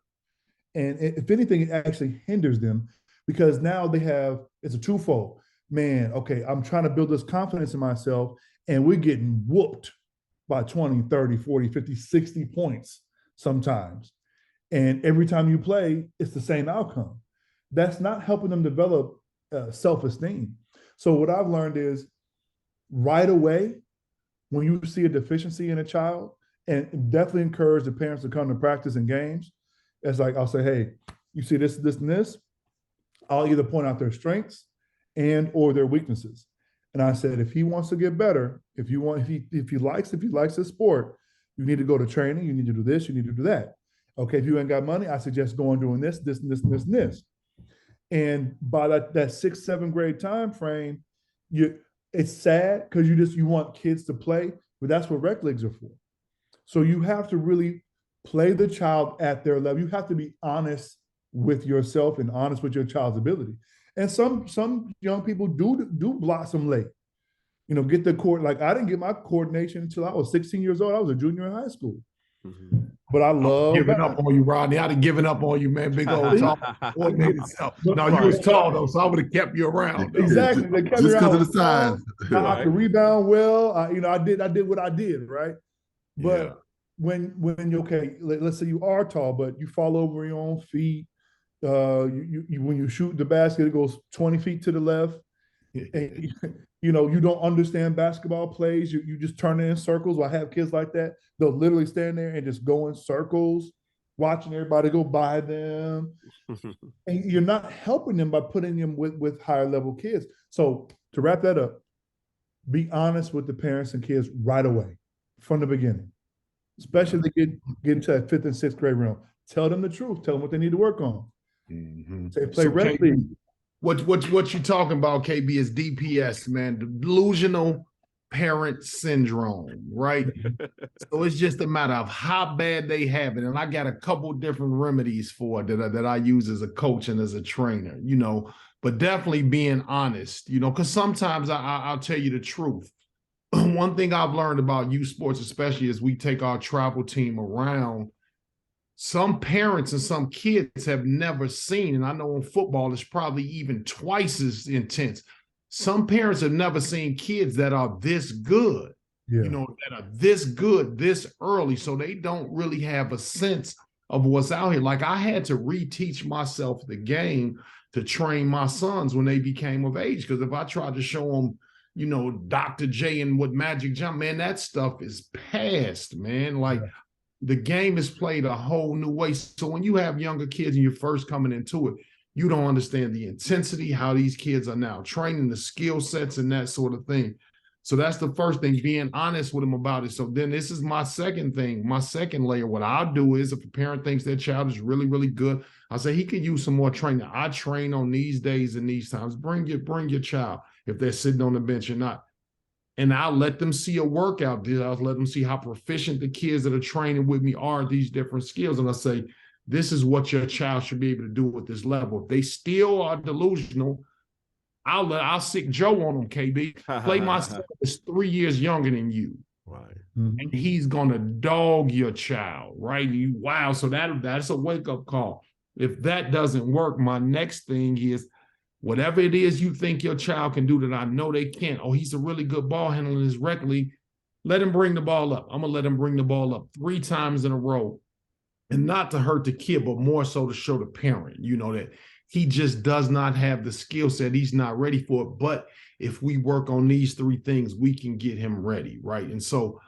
[SPEAKER 4] And if anything, it actually hinders them, because now it's a twofold. Man, okay, I'm trying to build this confidence in myself, and we're getting whooped by 20, 30, 40, 50, 60 points sometimes. And every time you play, it's the same outcome. That's not helping them develop self-esteem. So what I've learned is, right away, when you see a deficiency in a child, and definitely encourage the parents to come to practice and games, it's like, I'll say, hey, you see this, and this. I'll either point out their strengths and or their weaknesses. And I said, if he wants to get better, if he likes the sport, You need to go to training. You need to do this. You need to do that. Okay, if you ain't got money, I suggest going doing this, this, and this, and this, and this. And by that 6th, 7th grade time frame, it's sad because you want kids to play, but that's what rec leagues are for. So you have to really play the child at their level. You have to be honest with yourself and honest with your child's ability. And some young people do blossom late. Get the court. Like I didn't get my coordination until I was 16 years old. I was a junior in high school. Mm-hmm. But I love
[SPEAKER 3] giving up on you, Rodney. I'd have given up on you, man. Big old tall, coordinated self. No, you was tall though, so I would have kept you around. Though.
[SPEAKER 4] Exactly. They kept
[SPEAKER 5] just because of the size.
[SPEAKER 4] I could rebound well. I did what I did, right? But when you let's say you are tall, but you fall over your own feet. When you shoot the basket, it goes 20 feet to the left. And, you don't understand basketball plays. You just turn it in circles. I have kids like that. They'll literally stand there and just go in circles, watching everybody go by them. And you're not helping them by putting them with higher level kids. So to wrap that up, be honest with the parents and kids right away from the beginning, especially if they get into that 5th and 6th grade realm. Tell them the truth. Tell them what they need to work on.
[SPEAKER 3] Mm-hmm.
[SPEAKER 4] Say play rec league.
[SPEAKER 3] What you talking about, KB, is DPS, man, delusional parent syndrome, right? So it's just a matter of how bad they have it. And I got a couple different remedies for it that I use as a coach and as a trainer, but definitely being honest, because sometimes I'll tell you the truth. One thing I've learned about youth sports, especially as we take our travel team around, some parents and some kids have never seen, and I know in football it's probably even twice as intense. Some parents have never seen kids that are this good, that are this good, this early, so they don't really have a sense of what's out here. Like I had to reteach myself the game to train my sons when they became of age, because if I tried to show them, Dr. J and what Magic Jump, man, that stuff is past, man. Like, the game is played a whole new way. So when you have younger kids and you're first coming into it, you don't understand the intensity, how these kids are now training, the skill sets and that sort of thing. So that's the first thing, being honest with them about it. So then this is my second thing, my second layer. What I'll do is if a parent thinks their child is really, really good, I'll say he could use some more training. I train on these days and these times. Bring your child if they're sitting on the bench or not. And I'll let them see a workout. I'll let them see how proficient the kids that are training with me are at these different skills. And I say, this is what your child should be able to do at this level. If they still are delusional, I'll sick Joe on them, KB. Play my son is 3 years younger than you.
[SPEAKER 2] Right.
[SPEAKER 3] Mm-hmm. And he's going to dog your child, right? Wow. So that's a wake-up call. If that doesn't work, my next thing is, whatever it is you think your child can do that I know they can't. Oh, he's a really good ball handler in his rec league. Let him bring the ball up. I'm going to let him bring the ball up 3 times in a row. And not to hurt the kid, but more so to show the parent, that he just does not have the skill set. He's not ready for it. But if we work on these 3 things, we can get him ready, right? And so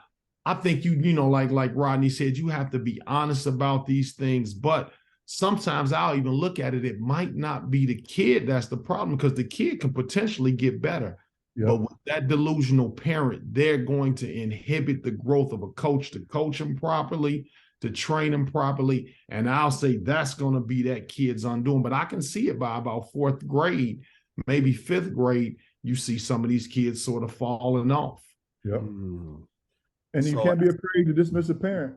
[SPEAKER 3] I think like Rodney said, you have to be honest about these things. But sometimes I'll even look at it. It might not be the kid that's the problem, because the kid can potentially get better. Yep. But with that delusional parent, they're going to inhibit the growth of a coach to coach him properly, to train him properly. And I'll say that's going to be that kid's undoing. But I can see it by about 4th grade, maybe 5th grade, you see some of these kids sort of falling off.
[SPEAKER 4] Yep. And you can't be afraid to dismiss a parent.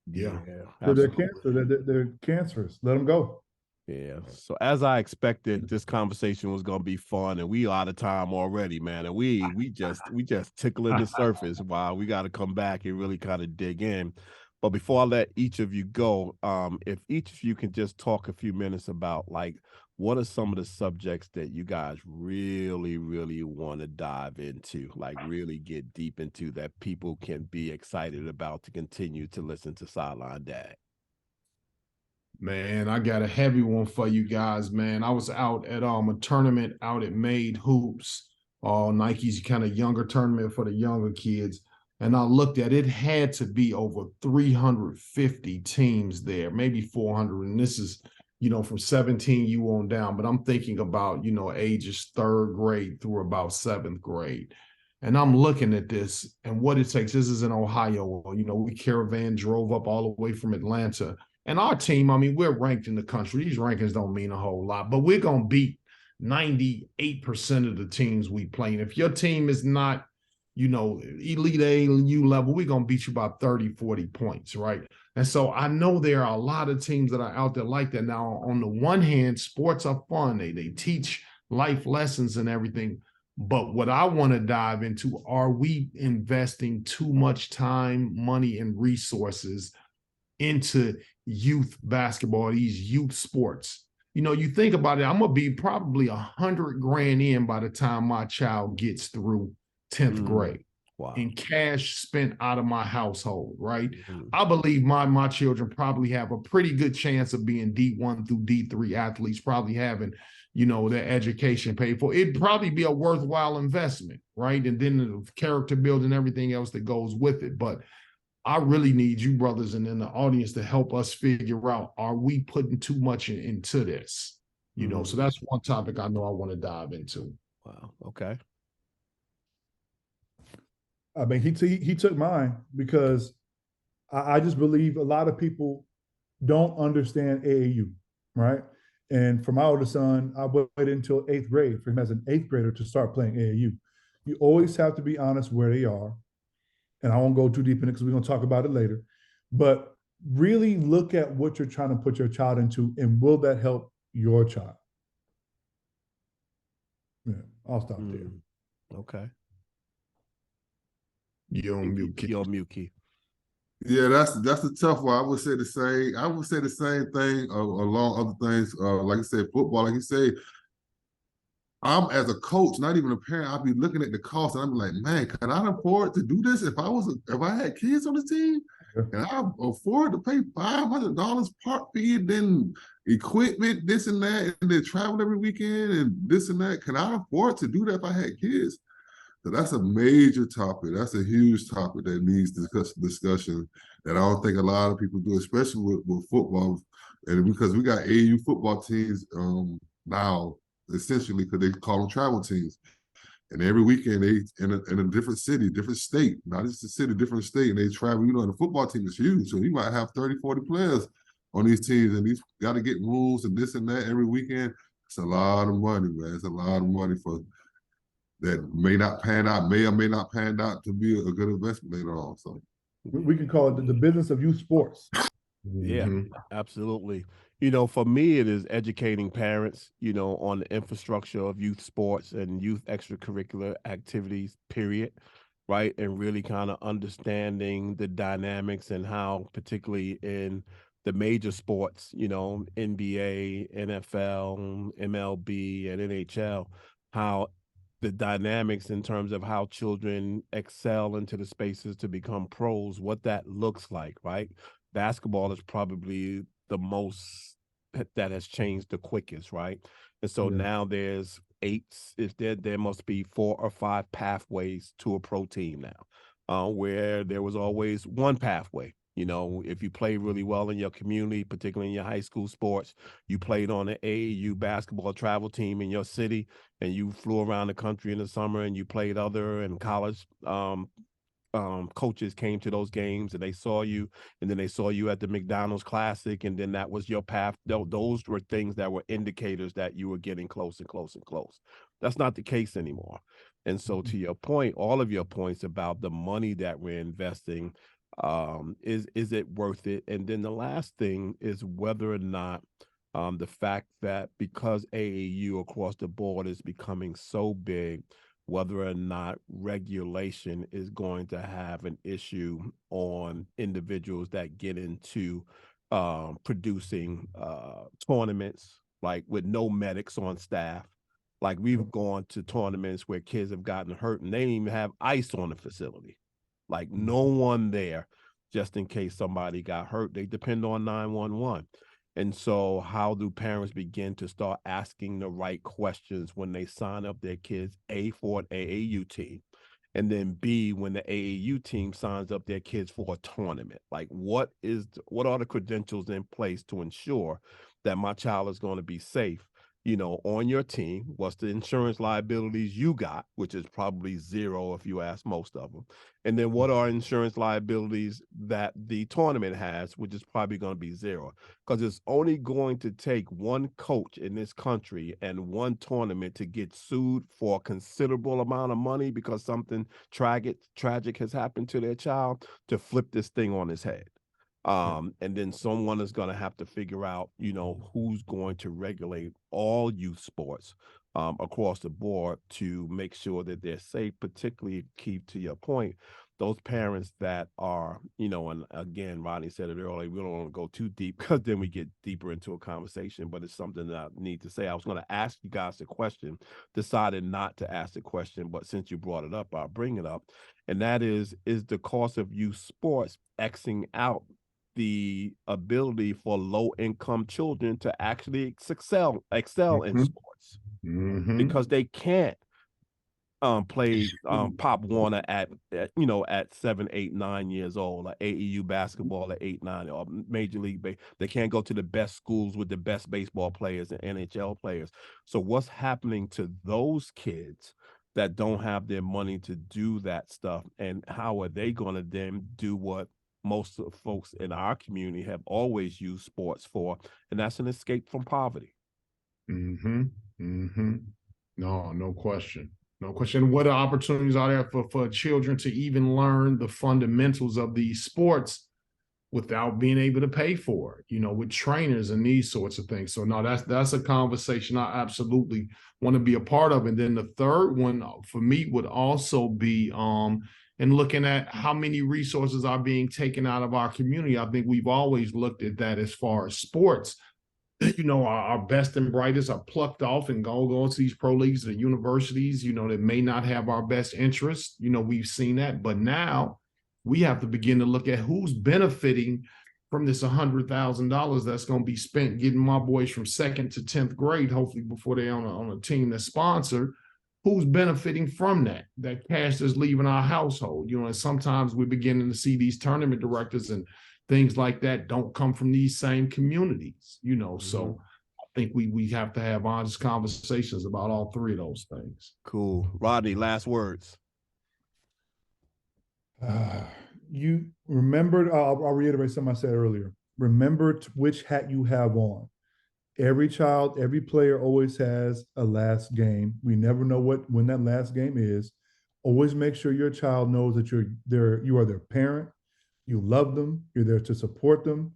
[SPEAKER 3] Yeah.
[SPEAKER 4] So they're cancerous. Let them go.
[SPEAKER 2] Yeah. So as I expected, this conversation was gonna be fun, and we out of time already, man. And we just tickling the surface. While we got to come back and really kind of dig in. But before I let each of you go, if each of you can just talk a few minutes about, like, what are some of the subjects that you guys really, really want to dive into, like really get deep into, that people can be excited about to continue to listen to Sideline Dad?
[SPEAKER 3] Man, I got a heavy one for you guys, man. I was out at a tournament out at Made Hoops, Nike's kind of younger tournament for the younger kids. And I looked at it, had to be over 350 teams there, maybe 400. And this is, from 17 on down. But I'm thinking about, ages 3rd grade through about 7th grade. And I'm looking at this and what it takes. This is in Ohio. You know, we caravan drove up all the way from Atlanta. And our team, I mean, we're ranked in the country. These rankings don't mean a whole lot, but we're going to beat 98% of the teams we play. And if your team is not, you know, elite AU level, we're going to beat you by 30, 40 points, right? And so I know there are a lot of teams that are out there like that. Now, on the one hand, sports are fun. They teach life lessons and everything. But what I want to dive into, are we investing too much time, money, and resources into youth basketball, these youth sports? You know, you think about it, I'm going to be probably $100,000 in by the time my child gets through 10th grade.
[SPEAKER 2] Wow.
[SPEAKER 3] In cash spent out of my household, right? I believe my children probably have a pretty good chance of being D1 through D3 athletes, probably having, you know, their education paid for. It'd probably be a worthwhile investment, right? And then the character building, everything else that goes with it. But I really need you brothers and in the audience to help us figure out, are we putting too much into this? You know, so that's one topic I know I want to dive into.
[SPEAKER 2] Wow. Okay.
[SPEAKER 4] I mean, he took mine because I just believe a lot of people don't understand AAU, right? And for my oldest son, I waited until 8th grade for him as an 8th grader to start playing AAU. You always have to be honest where they are. And I won't go too deep in it because we're going to talk about it later. But really look at what you're trying to put your child into, and will that help your child? Yeah, I'll stop there.
[SPEAKER 2] Okay.
[SPEAKER 3] You're on mute,
[SPEAKER 2] Key.
[SPEAKER 5] Yeah, that's a tough one. I would say the same thing along other things. Like I said, football. Like you say, I'm as a coach, not even a parent. I'll be looking at the cost, and I'm like, man, can I afford to do this? If I had kids on the team, and I afford to pay $500 park fee, then equipment, this and that, and then travel every weekend and this and that. Can I afford to do that if I had kids? So that's a major topic. That's a huge topic that needs discussion that I don't think a lot of people do, especially with football. And because we got AAU football teams now, essentially, because they call them travel teams. And every weekend they in a different city, different state, not just a city, different state, and they travel. You know, and the football team is huge. So you might have 30, 40 players on these teams, and these got to get rules and this and that every weekend. It's a lot of money, man. It's a lot of money for that may not pan out, may or may not pan out to be a good investment later on. So
[SPEAKER 4] we can call it the business of youth sports.
[SPEAKER 2] Yeah, absolutely. You know, for me, it is educating parents, you know, on the infrastructure of youth sports and youth extracurricular activities, period, right? And really kind of understanding the dynamics and how, particularly in the major sports, you know, NBA, NFL, MLB, and NHL, how the dynamics in terms of how children excel into the spaces to become pros, what that looks like, right? Basketball is probably the most that has changed the quickest, right? And so now there's there must be 4 or 5 pathways to a pro team now, where there was always one pathway. You know, if you play really well in your community, particularly in your high school sports, you played on an AAU basketball travel team in your city, and you flew around the country in the summer and you played other and college coaches came to those games and they saw you, and then they saw you at the McDonald's Classic, and then that was your path. Those were things that were indicators that you were getting close and close and close. That's not the case anymore. And so to your point, all of your points about the money that we're investing, is it worth it? And then the last thing is whether or not the fact that because AAU across the board is becoming so big, whether or not regulation is going to have an issue on individuals that get into producing tournaments, like with no medics on staff. Like we've gone to tournaments where kids have gotten hurt and they didn't even have ice on the facility. Like no one there, just in case somebody got hurt. They depend on 911. And so how do parents begin to start asking the right questions when they sign up their kids, A, for an AAU team, and then B, when the AAU team signs up their kids for a tournament? Like what are the credentials in place to ensure that my child is going to be safe, on your team? What's the insurance liabilities you got, which is probably zero if you ask most of them. And then what are insurance liabilities that the tournament has, which is probably going to be zero. Because it's only going to take one coach in this country and one tournament to get sued for a considerable amount of money because something tragic has happened to their child to flip this thing on its head. And then someone is going to have to figure out, who's going to regulate all youth sports across the board to make sure that they're safe, particularly, Keith, to your point, those parents that are, and again, Rodney said it earlier, we don't want to go too deep because then we get deeper into a conversation, but it's something that I need to say. I was going to ask you guys the question, decided not to ask the question, but since you brought it up, I'll bring it up. And that is the cost of youth sports Xing out the ability for low-income children to actually excel in sports because they can't play Pop Warner at 7, 8, 9 years old, like AEU basketball at 8, 9, or Major League. They can't go to the best schools with the best baseball players and NHL players. So what's happening to those kids that don't have their money to do that stuff, and how are they going to then do what most of the folks in our community have always used sports for, and that's an escape from poverty?
[SPEAKER 3] No question. No question. What opportunities are there for children to even learn the fundamentals of these sports without being able to pay for it, with trainers and these sorts of things? So no, that's a conversation I absolutely want to be a part of. And then the third one for me would also be and looking at how many resources are being taken out of our community. I think we've always looked at that as far as sports. Our best and brightest are plucked off and go to these pro leagues and universities, that may not have our best interests. We've seen that. But now we have to begin to look at who's benefiting from this $100,000 that's going to be spent getting my boys from 2nd to 10th grade, hopefully before they're on a team that's sponsored. Who's benefiting from that cash that's leaving our household? And sometimes we're beginning to see these tournament directors and things like that don't come from these same communities, So I think we have to have honest conversations about all three of those things.
[SPEAKER 2] Cool. Rodney, last words.
[SPEAKER 4] You remembered, I'll reiterate something I said earlier. Remember which hat you have on. Every child, every player always has a last game. We never know when that last game is. Always make sure your child knows that you are their parent. You love them. You're there to support them.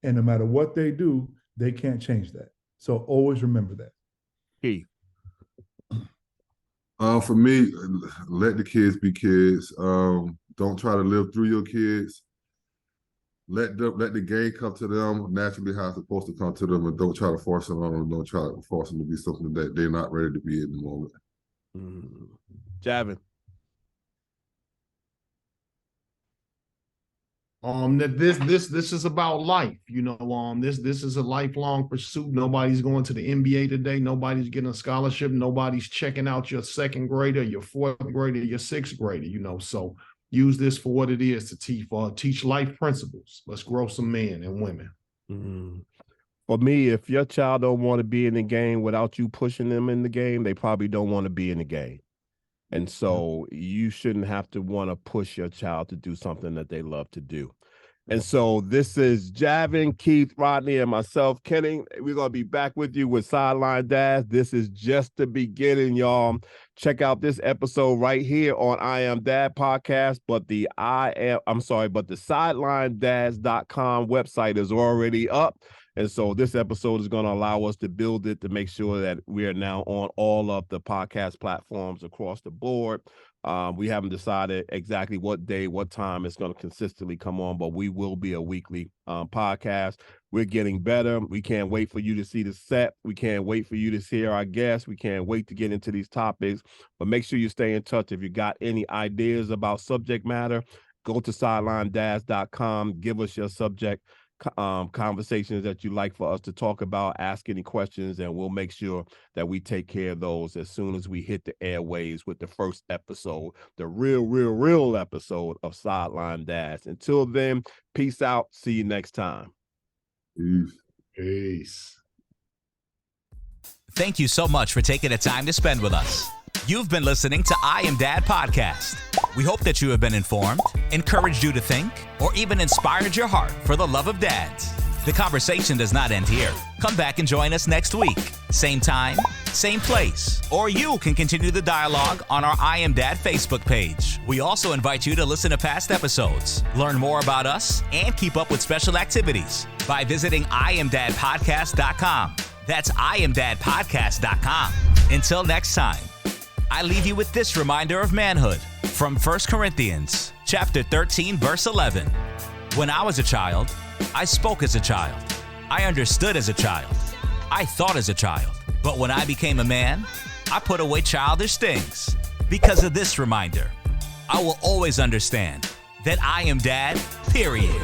[SPEAKER 4] And no matter what they do, they can't change that. So always remember that.
[SPEAKER 2] Keith.
[SPEAKER 5] For me, let the kids be kids. Don't try to live through your kids. Let the game come to them naturally how it's supposed to come to them, and don't try to force them on them. Don't try to force them to be something that they're not ready to be at the moment.
[SPEAKER 2] Javin.
[SPEAKER 3] That this is about life, this is a lifelong pursuit. Nobody's going to the NBA today. Nobody's getting a scholarship. Nobody's checking out your 2nd grader, your 4th grader, your 6th grader, so use this for what it is, to teach life principles. Let's grow some men and women.
[SPEAKER 2] For me, if your child don't want to be in the game without you pushing them in the game, they probably don't want to be in the game. And so you shouldn't have to want to push your child to do something that they love to do. And so this is Javin, Keith, Rodney, and myself, Kenny. We're going to be back with you with Sideline Dads. This is just the beginning, y'all. Check out this episode right here on I Am Dad podcast. But the SidelineDads.com website is already up. And so this episode is going to allow us to build it to make sure that we are now on all of the podcast platforms across the board. We haven't decided exactly what day, what time it's going to consistently come on, but we will be a weekly podcast. We're getting better. We can't wait for you to see the set. We can't wait for you to hear our guests. We can't wait to get into these topics. But make sure you stay in touch. If you got any ideas about subject matter, go to SidelineDads.com. Give us your subject conversations that you like for us to talk about, ask any questions, and we'll make sure that we take care of those as soon as we hit the airwaves with the first episode, the real episode of Sideline Dads. Until then, peace out. See you next time.
[SPEAKER 5] Peace.
[SPEAKER 3] Peace.
[SPEAKER 1] Thank you so much for taking the time to spend with us. You've been listening to I Am Dad podcast. We hope that you have been informed, encouraged you to think, or even inspired your heart for the love of dads. The conversation does not end here. Come back and join us next week. Same time, same place. Or you can continue the dialogue on our I Am Dad Facebook page. We also invite you to listen to past episodes, learn more about us, and keep up with special activities by visiting IamDadPodcast.com. That's IamDadPodcast.com. Until next time, I leave you with this reminder of manhood from 1 Corinthians chapter 13, verse 11. When I was a child, I spoke as a child. I understood as a child. I thought as a child. But when I became a man, I put away childish things. Because of this reminder, I will always understand that I am dad, period.